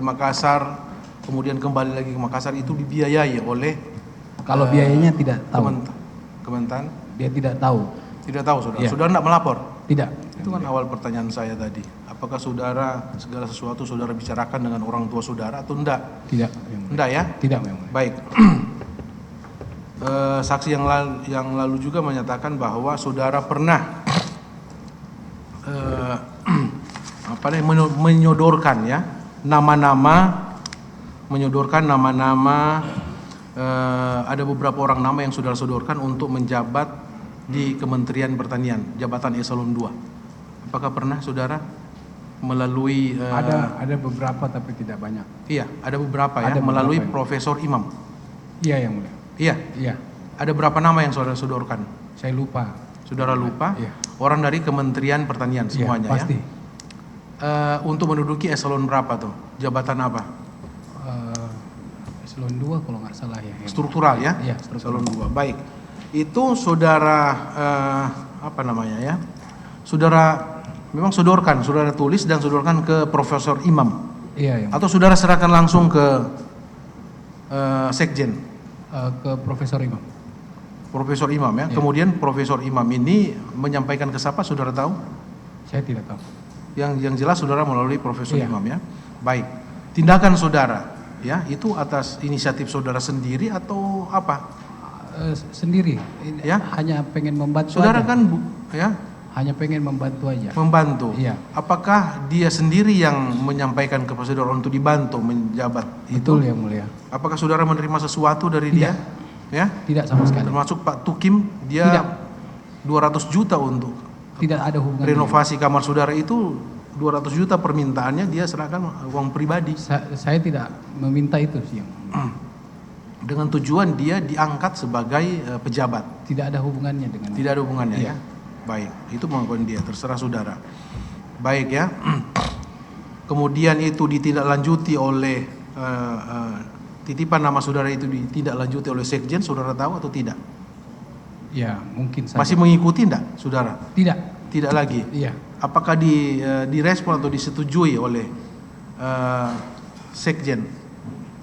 Makassar, kemudian kembali lagi ke Makassar, itu dibiayai oleh Kalau biayanya tidak tahu. Kementan? Dia tidak tahu. Tidak tahu saudara. Iya. Saudara tidak melapor? Tidak. Itu kan awal pertanyaan saya tadi. Apakah saudara segala sesuatu saudara bicarakan dengan orang tua saudara atau enggak? Tidak. Enggak ya? Tidak, Yang Mulia. Baik. Saksi yang lalu juga menyatakan bahwa saudara pernah menyodorkan ya menyodorkan nama-nama, ada beberapa orang nama yang saudara sodorkan untuk menjabat di Kementerian Pertanian, jabatan eselon 2. Apakah pernah saudara melalui Ada beberapa tapi tidak banyak. Iya, ada beberapa ya, Ada melalui beberapa, ya. Profesor Imam. Iya, Yang Mulia. Iya. Iya. Ada berapa nama yang saudara sodorkan? Saya lupa. Saudara lupa? Iya. Orang dari Kementerian Pertanian semuanya Iya, pasti. ya. Untuk menduduki eselon berapa tuh? Jabatan apa? Eselon 2 kalau nggak salah ya. Struktural ya? Iya, struktural. Eselon 2. Baik. Itu saudara apa namanya ya? Saudara memang saudara tulis dan sodorkan ke Profesor Imam. Iya, Yang Mulia. Atau saudara serahkan langsung ke Sekjen? Ke Profesor Imam. Profesor Imam ya. Iya. Kemudian Profesor Imam ini menyampaikan ke siapa, saudara tahu? Saya tidak tahu. Yang jelas saudara melalui Profesor Iya. Imam ya. Baik. Tindakan saudara ya, itu atas inisiatif saudara sendiri atau apa? Sendiri. Ya. Hanya pengen membantu Saudara aja. kan ya Hanya pengen membantu aja. membantu. Iya. Apakah dia sendiri yang menyampaikan ke saudara untuk dibantu menjabat itu? Betul, Yang Mulia. Apakah saudara menerima sesuatu dari Tidak. dia? Ya. Tidak sama sekali. Termasuk Pak Tukim, dia Tidak. 200 juta untuk Tidak ada hubungan. renovasi kamar saudara itu, 200 juta permintaannya, dia serahkan uang pribadi. Saya tidak meminta itu sih, Yang Mulia. Dengan tujuan dia diangkat sebagai pejabat. Tidak ada hubungannya dengan. Tidak ada hubungannya Iya. ya. Baik, itu pengakuan dia, terserah saudara. Baik ya. Kemudian itu ditindaklanjuti oleh titipan nama saudara itu ditindaklanjuti oleh Sekjen, saudara tahu atau tidak? Ya, mungkin saja. Masih mengikuti enggak saudara? Tidak. Tidak lagi. Iya. Apakah direspon atau disetujui oleh Sekjen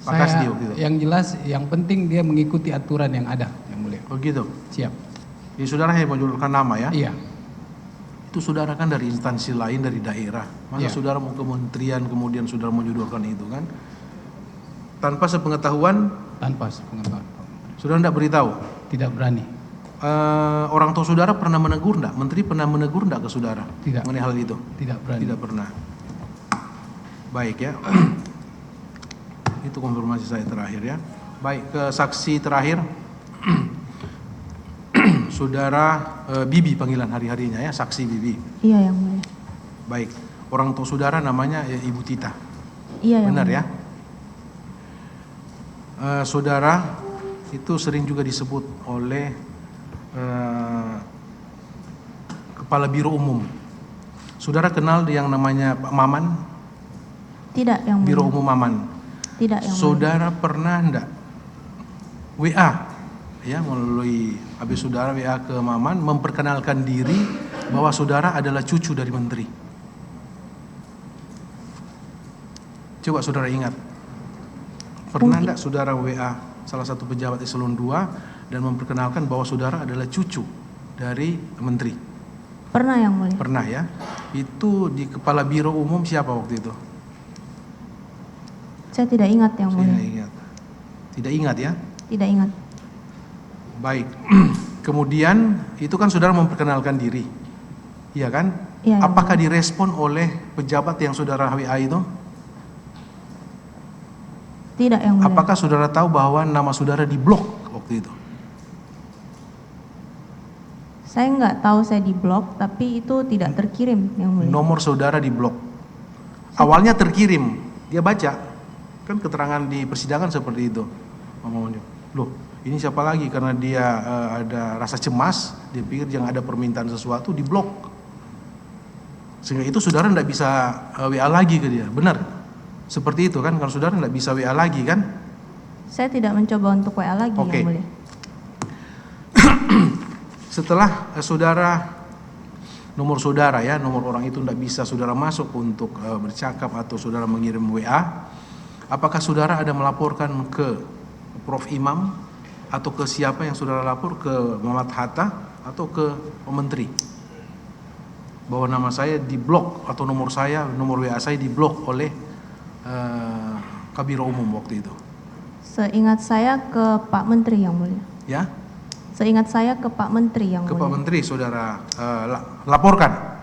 Pak Kasdi waktu itu? Yang jelas, yang penting dia mengikuti aturan yang ada, Yang Mulia. Oh gitu. Siap. Jadi saudara hanya menjulurkan nama ya? Iya. Itu saudara kan dari instansi lain, dari daerah. Masa Iya. saudara mau kementerian kemudian saudara menyodorkan itu kan? Tanpa sepengetahuan, Tanpa sepengetahuan. saudara tidak beritahu. Tidak berani. Orang tua saudara pernah menegur enggak? Menteri pernah menegur enggak ke saudara? Tidak. Mengenai hal itu? Tidak berani. Tidak pernah. Baik ya. Itu konfirmasi saya terakhir ya. Baik, ke saksi terakhir. Saudara Bibi panggilan hari-harinya ya, saksi Bibi. Iya, Yang Mulia. Baik, orang tua saudara namanya Ibu Tita. Iya, Yang Benar Mulia. ya? Saudara itu sering juga disebut oleh Kepala Biro Umum. Saudara kenal yang namanya Pak Maman? Tidak, Yang Mulia. Biro Umum Maman. Tidak, Yang Mulia. Saudara pernah enggak WA ya, melalui habis saudara WA ke Maman memperkenalkan diri bahwa saudara adalah cucu dari menteri? Coba saudara ingat. Pernah enggak saudara WA salah satu pejabat eselon 2 dan memperkenalkan bahwa saudara adalah cucu dari menteri? Pernah, Yang Mulia. Pernah ya. Itu di Kepala Biro Umum siapa waktu itu? Saya tidak ingat, Yang Saya Mulia. tidak ingat. Tidak ingat ya? Tidak ingat. Baik. Kemudian itu kan saudara memperkenalkan diri. Iya kan? Iya, Yang Apakah direspon oleh pejabat yang saudara WA itu? Tidak, Yang Mulia. Apakah saudara tahu bahwa nama saudara diblok waktu itu? Saya nggak tahu saya diblok, tapi itu tidak terkirim, Yang Mulia. Nomor saudara diblok. Awalnya terkirim, dia baca. Kan keterangan di persidangan seperti itu. Loh, ini siapa lagi? Karena dia ada rasa cemas, dia pikir jangan ada permintaan sesuatu, diblok. Sehingga itu saudara tidak bisa WA lagi ke dia. Benar? Seperti itu kan, kalau saudara tidak bisa WA lagi kan? Saya tidak mencoba untuk WA lagi, Oke. Yang Mulia. Setelah nomor saudara ya, nomor orang itu tidak bisa saudara masuk untuk bercakap atau saudara mengirim WA, Apakah saudara ada melaporkan ke Prof. Imam atau ke siapa yang saudara lapor, ke Muhammad Hatta atau ke Menteri, bahwa nama saya diblok atau nomor WA saya diblok oleh Kabiro Umum waktu itu? Seingat saya ke Pak Menteri yang mulia. Ya, Seingat saya ke Pak Menteri yang ke mulia. Pak Menteri saudara laporkan.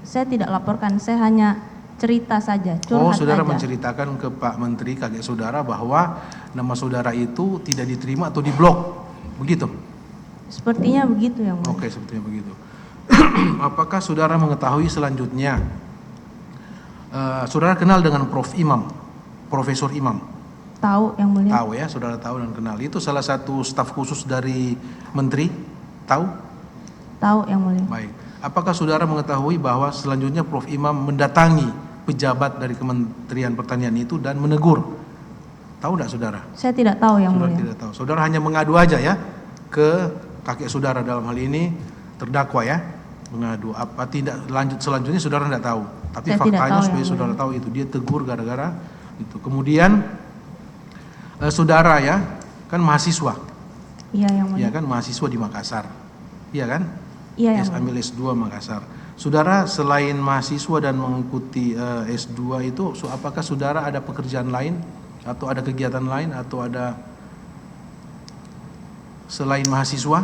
Saya tidak laporkan, saya hanya cerita saja, curhat Saudara aja. menceritakan ke Pak Menteri kakek saudara bahwa nama saudara itu tidak diterima atau diblok, begitu? Sepertinya begitu yang mulia. Oke, sepertinya begitu. Apakah saudara mengetahui selanjutnya, saudara kenal dengan Prof. Imam, Profesor Imam? Tahu yang mulia. Tahu ya, saudara tahu dan kenal. Itu salah satu staf khusus dari Menteri, tahu? Tahu yang mulia. Baik. Apakah saudara mengetahui bahwa selanjutnya Prof. Imam mendatangi pejabat dari Kementerian Pertanian itu dan menegur? Tahu tidak saudara? Saya tidak tahu yang Saudara mulia. tidak tahu. Saudara hanya mengadu aja ya ke kakek saudara, dalam hal ini terdakwa ya, mengadu. Apa tidak lanjut selanjutnya saudara tidak tahu. Tapi Saya tidak faktanya tahu supaya yang saudara mulia. tahu itu dia tegur gara-gara itu. Kemudian saudara ya kan mahasiswa, Iya yang ya mulia. kan mahasiswa di Makassar, iya kan? Iya yang mulia. Ambil S2 Makassar. Saudara selain mahasiswa dan mengikuti S2 itu, apakah saudara ada pekerjaan lain atau ada kegiatan lain atau ada selain mahasiswa?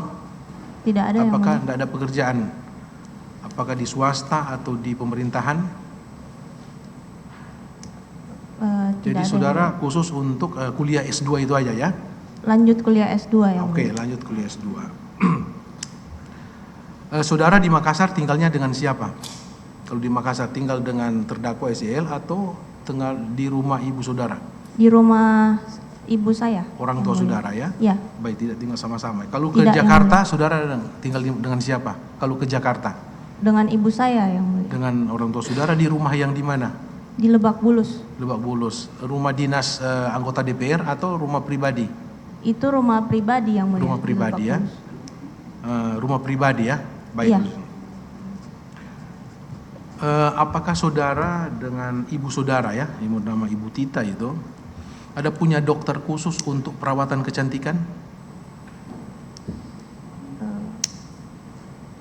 Tidak ada yang Apakah mulia. tidak ada pekerjaan? Apakah di swasta atau di pemerintahan? Tidak Jadi ada saudara yang khusus untuk kuliah S2 itu aja ya? mulia. Lanjut kuliah S2 yang Oke, mulia. lanjut kuliah S2. Saudara di Makassar tinggalnya dengan siapa? Kalau di Makassar tinggal dengan terdakwa SEL atau tinggal di rumah ibu saudara? Di rumah ibu saya. Orang yang tua mulia. saudara ya? Iya. Baik, tidak tinggal sama-sama. Kalau ke Tidak, yang Jakarta, saudara tinggal dengan siapa? Kalau ke Jakarta, Dengan ibu saya yang mulia. dengan orang tua saudara di rumah yang di mana? Di Lebak Bulus. Lebak Bulus. Rumah dinas anggota DPR atau rumah pribadi? Itu rumah pribadi yang mulia. Rumah di pribadi Lebak ya? Bulus. Rumah pribadi ya? Baik. Iya. Apakah saudara dengan ibu saudara ya, nama Ibu Tita itu, ada punya dokter khusus untuk perawatan kecantikan?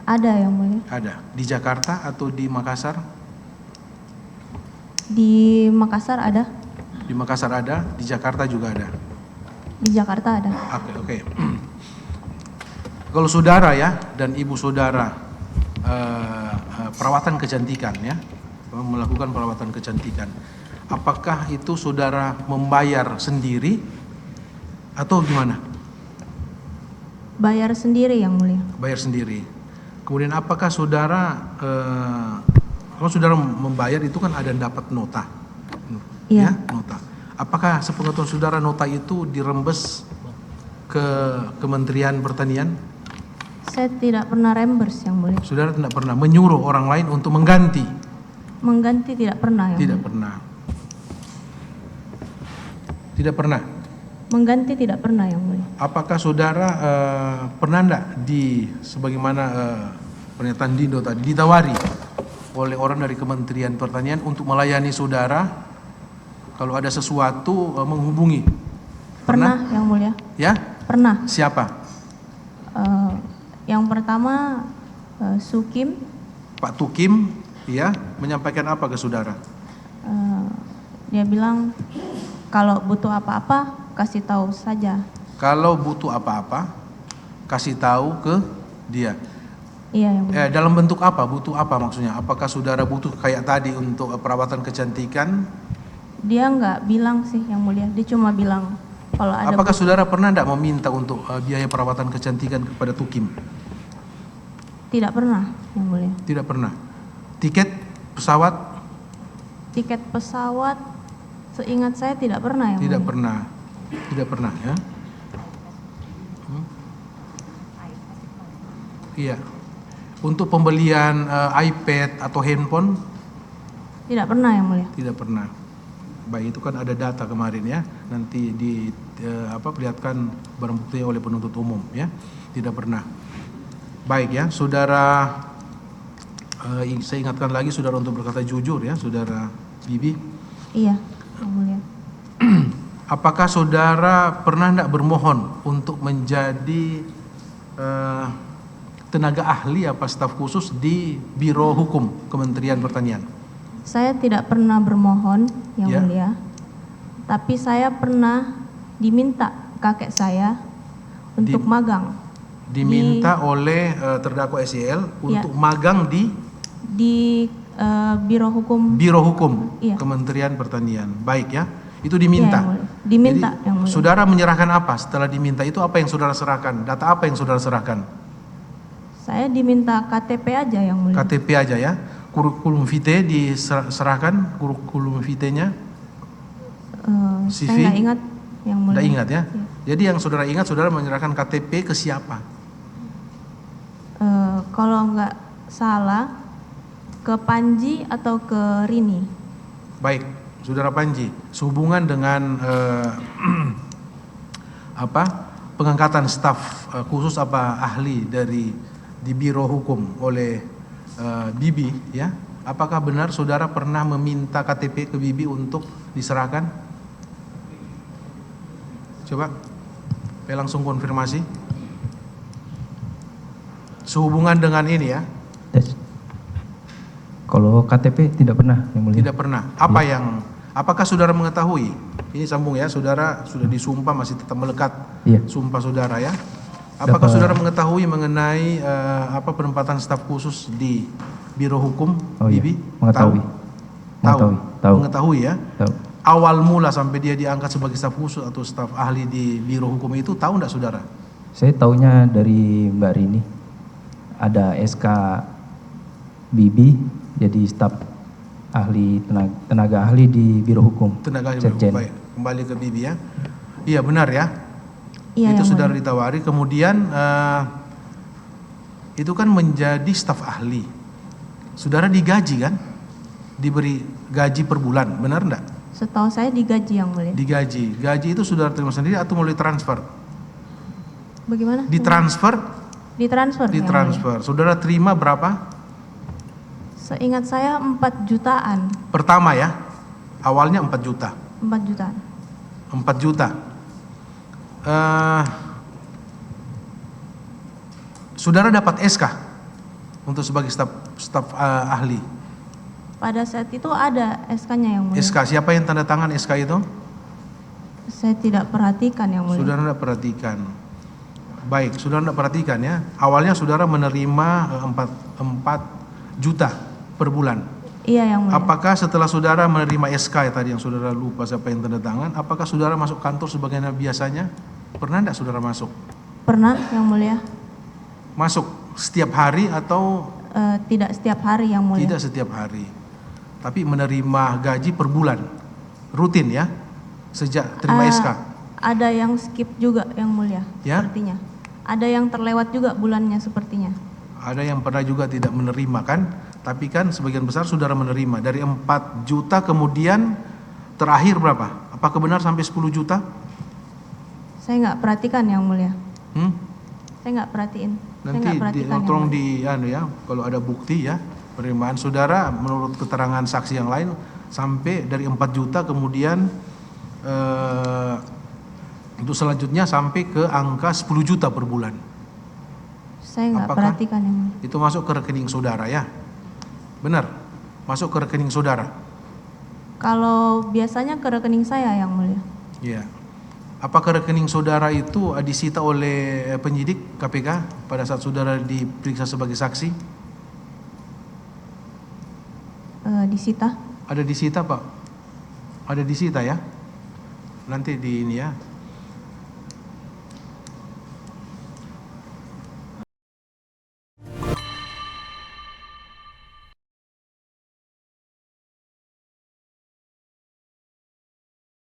Ada yang mulia. Ada. Di Jakarta atau di Makassar? Di Makassar ada. Di Makassar ada, di Jakarta juga ada. Di Jakarta ada. Oke. Kalau saudara ya dan ibu saudara perawatan kecantikan ya, melakukan perawatan kecantikan, apakah itu saudara membayar sendiri atau gimana? Bayar sendiri yang mulia. Bayar sendiri. Kemudian apakah saudara kalau saudara membayar itu kan ada dapat nota, Iya. ya, nota. Apakah sepengetahuan saudara nota itu dirembes ke Kementerian Pertanian? Saya tidak pernah reimburse yang mulia. Saudara tidak pernah menyuruh orang lain untuk mengganti? Mengganti tidak pernah yang Tidak mulia. pernah. Tidak pernah. Mengganti tidak pernah yang mulia. Apakah saudara pernah enggak sebagaimana pernyataan Dindo tadi ditawari oleh orang dari Kementerian Pertanian untuk melayani saudara kalau ada sesuatu menghubungi? Pernah yang mulia. Ya? Pernah. Siapa? Yang pertama Sukim. Pak Tukim, ya, menyampaikan apa ke saudara? Dia bilang kalau butuh apa-apa kasih tahu saja. Kalau butuh apa-apa, kasih tahu ke dia. Iya yang mulia. Dalam bentuk apa? Butuh apa maksudnya? Apakah saudara butuh kayak tadi untuk perawatan kecantikan? Dia nggak bilang sih yang mulia. Dia cuma bilang kalau ada. Apakah saudara pernah tidak meminta untuk biaya perawatan kecantikan kepada Tukim? Tidak pernah yang mulia. Tidak pernah. Tiket pesawat? Tiket pesawat seingat saya tidak pernah yang Tidak mulia. pernah. Tidak pernah ya. Iya. Untuk pembelian iPad atau handphone? Tidak pernah yang mulia. Tidak pernah. Baik, itu kan ada data kemarin ya. Nanti perlihatkan barang bukti oleh penuntut umum ya. Tidak pernah. Baik ya, saudara. Saya ingatkan lagi saudara untuk berkata jujur ya, saudara Bibi. Iya yang mulia. apakah saudara pernah tidak bermohon untuk menjadi tenaga ahli apa staf khusus di Biro Hukum Kementerian Pertanian? Saya tidak pernah bermohon, Yang Ya. Mulia. Tapi saya pernah diminta kakek saya untuk magang Diminta oleh terdakwa SEL untuk magang di di Biro Hukum. Biro Hukum Iya. Kementerian Pertanian. Baik ya, itu diminta. Iya, Yang Mulia. Diminta, Jadi, Yang Mulia. saudara menyerahkan apa setelah diminta itu? Apa yang saudara serahkan? Data apa yang saudara serahkan? Saya diminta KTP aja, Yang Mulia. KTP aja ya. Kurikulum vitae diserahkan, kurikulum vitae-nya. CV? Saya nggak ingat, Yang Mulia. Tidak ingat ya. Iya. Jadi yang saudara ingat, saudara menyerahkan KTP ke siapa? Kalau nggak salah ke Panji atau ke Rini. Baik, saudara Panji, sehubungan dengan pengangkatan staf khusus apa ahli di Biro Hukum oleh Bibi ya, apakah benar saudara pernah meminta KTP ke Bibi untuk diserahkan? Coba saya langsung konfirmasi sehubungan dengan ini ya. Tes. Kalau KTP tidak pernah, Yang Mulia. Tidak pernah. Apakah saudara mengetahui? Ini sambung ya, saudara sudah disumpah masih tetap melekat Iya. sumpah saudara ya. Apakah Dapat- saudara mengetahui mengenai penempatan staf khusus di Biro Hukum Oh iya, Bibi? mengetahui. Tahu. Tahu. Mengetahui ya. Tahu. Awal mula sampai dia diangkat sebagai staf khusus atau staf ahli di Biro Hukum itu tahu enggak saudara? Saya taunya dari Mbak Rini. Ada SK Bibi jadi staf ahli tenaga ahli di Biro Hukum. Tenaga ahli Biro Sekjen. Hukum. Baik, kembali ke Bibi ya. Iya benar ya. Iya, Itu Yang saudara Mulia. ditawari, kemudian itu kan menjadi staf ahli. Saudara digaji kan? Diberi gaji per bulan, benar enggak? Setahu saya digaji, Yang Mulia. Digaji. Gaji itu saudara terima sendiri atau melalui transfer? Bagaimana? Ditransfer? Ditransfer. Yang Mulia. Ditransfer. Saudara terima berapa? Seingat saya 4 jutaan. Pertama ya. Awalnya 4 juta. 4 jutaan. 4 juta. Saudara dapat SK untuk sebagai staf ahli. Pada saat itu ada SK-nya, Yang Mulia. SK, siapa yang tanda tangan SK itu? Saya tidak perhatikan, Yang Mulia. Saudara tidak perhatikan. Baik, saudara tidak perhatikan ya. Awalnya saudara menerima 4 juta per bulan. Iya, Yang Mulia. Apakah setelah saudara menerima SK tadi yang saudara lupa siapa yang tanda tangan, apakah saudara masuk kantor sebagaimana biasanya? Pernah tidak saudara masuk? Pernah, Yang Mulia. Masuk setiap hari atau Tidak setiap hari, Yang Mulia. tidak setiap hari? Tapi menerima gaji per bulan, rutin ya, sejak terima SK. Ada yang skip juga, Yang Mulia. Ya? Sepertinya. Ada yang terlewat juga bulannya sepertinya. Ada yang pernah juga tidak menerima kan, tapi kan sebagian besar saudara menerima. Dari 4 juta kemudian terakhir berapa? Apakah benar sampai 10 juta? Saya nggak perhatikan, Yang Mulia. Saya nggak perhatiin. Saya Nanti nggak perhatikan, Yang tolong Mulia. kalau ada bukti ya, penerimaan saudara menurut keterangan saksi yang lain sampai dari 4 juta kemudian untuk selanjutnya sampai ke angka 10 juta per bulan. Saya nggak Apakah perhatikan, Yang Mulia. itu masuk ke rekening saudara ya? Benar? Masuk ke rekening saudara? Kalau biasanya ke rekening saya, Yang Mulia. Iya. Apakah rekening saudara itu disita oleh penyidik KPK pada saat saudara diperiksa sebagai saksi? Disita. Ada disita Pak? Ada disita ya? Nanti di ini ya,